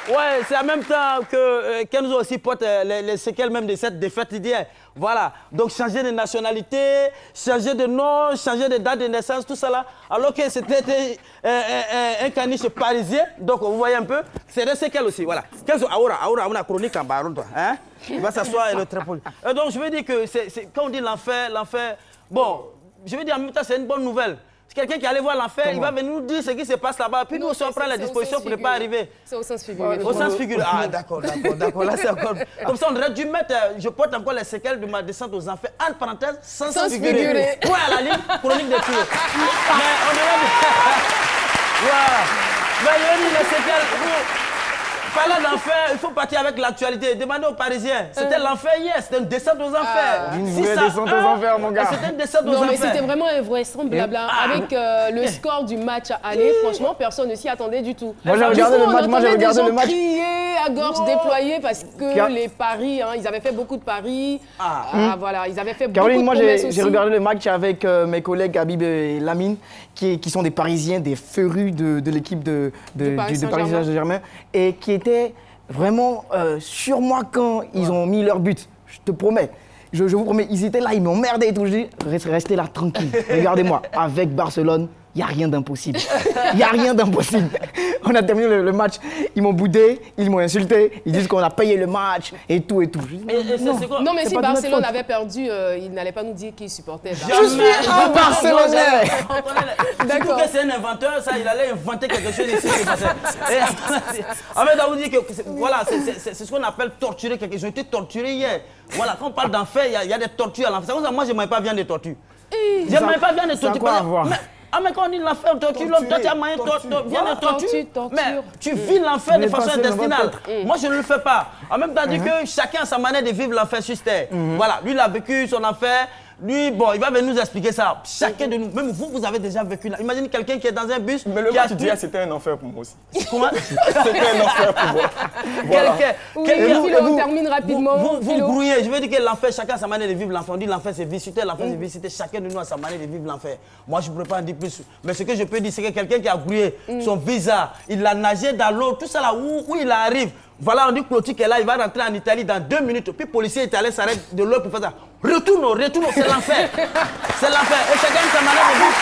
Ouais, c'est en même temps que Kenzo aussi porte les séquelles même de cette défaite d'hier. Voilà, donc changer de nationalité, changer de nom, changer de date de naissance, tout ça là. Alors que c'était un caniche parisien, donc vous voyez un peu, c'est des séquelles aussi, voilà. Kenzo, Aura, on a chronique en bas, hein? Il va s'asseoir et le trépoli. Donc je veux dire que quand on dit l'enfer, bon, je veux dire en même temps c'est une bonne nouvelle. C'est quelqu'un qui allait voir l'enfer, il va venir nous dire ce qui se passe là-bas, puis nous aussi on prend la disposition pour ne pas arriver. C'est au sens figuré. Au sens figuré. Ah d'accord, là c'est encore... Comme ça on aurait dû mettre, je porte encore les séquelles de ma descente aux enfers, entre parenthèses, sans figuré. Point à la ligne, chronique des tours. Mais on aurait... Voilà. Mais je dis les séquelles... Parlant d'enfer, il faut partir avec l'actualité. Demandez aux Parisiens. C'était l'enfer hier, c'était une descente aux enfers. Une vraie descente aux enfers, mon gars. C'était une descente aux enfers. Non, mais c'était vraiment invraisemblable. Avec le score du match à aller, franchement, personne ne s'y attendait du tout. Moi, j'ai regardé le match. Moi, j'ai regardé le match. Crier à gorge déployée parce que les paris, ils avaient fait beaucoup de paris. Voilà, ils avaient fait beaucoup de Caroline, moi, j'ai regardé le match avec mes collègues Habib et Lamine, qui sont des Parisiens, des férus de l'équipe de Paris Saint-Germain, et qui étaient vraiment sur moi quand ils ont mis leur but. Je te promets. Je vous promets, ils étaient là, ils m'ont merdé et tout. Je dis, restez là tranquille. Regardez-moi, avec Barcelone, il n'y a rien d'impossible. Il n'y a rien d'impossible. On a terminé le match, ils m'ont boudé, ils m'ont insulté, ils disent qu'on a payé le match et tout et tout. Je dis, non, mais si Barcelone avait perdu, ils n'allaient pas nous dire qu'ils supportaient. Je suis un Barcelonais. D'accord. Que c'est un inventeur, ça, il allait inventer quelque chose ici. En fait, on vous dit que voilà, c'est ce qu'on appelle torturer quelqu'un. Ils ont été torturés hier. Voilà, quand on parle d'enfer, il y a des tortures à l'enfer. Moi, je ne mange pas viande de tortue. Je ne mange pas viande de tortue. Mais quand on dit l'enfer, torture, l'homme, toi tu as moyen de torture. Mais tu vis l'enfer de façon intestinale. Moi je ne le fais pas. En même temps, dit que chacun a sa manière de vivre l'enfer sur terre. Voilà, lui il a vécu son enfer. Lui, bon, il va venir nous expliquer ça. Chacun de nous, même vous avez déjà vécu là. Imagine quelqu'un qui est dans un bus. Mais le match d'hier, c'était un enfer pour moi aussi. Comment? C'était un enfer pour moi. Voilà. On termine rapidement. Vous brouillez. Je veux dire que l'enfer, chacun a sa manière de vivre l'enfer. On dit l'enfer c'est visiter, l'enfer c'est visiter. Chacun de nous a sa manière de vivre l'enfer. Moi, je ne pourrais pas en dire plus. Mais ce que je peux dire, c'est que quelqu'un qui a brouillé son visa, il a nagé dans l'eau, tout ça là, où il arrive. Voilà, on dit Clotilde qui est là, il va rentrer en Italie dans 2 minutes. Puis le policier italien s'arrête de l'eau pour faire ça. Retourne, c'est l'enfer. C'est l'enfer. Et chacun a sa manière de vivre.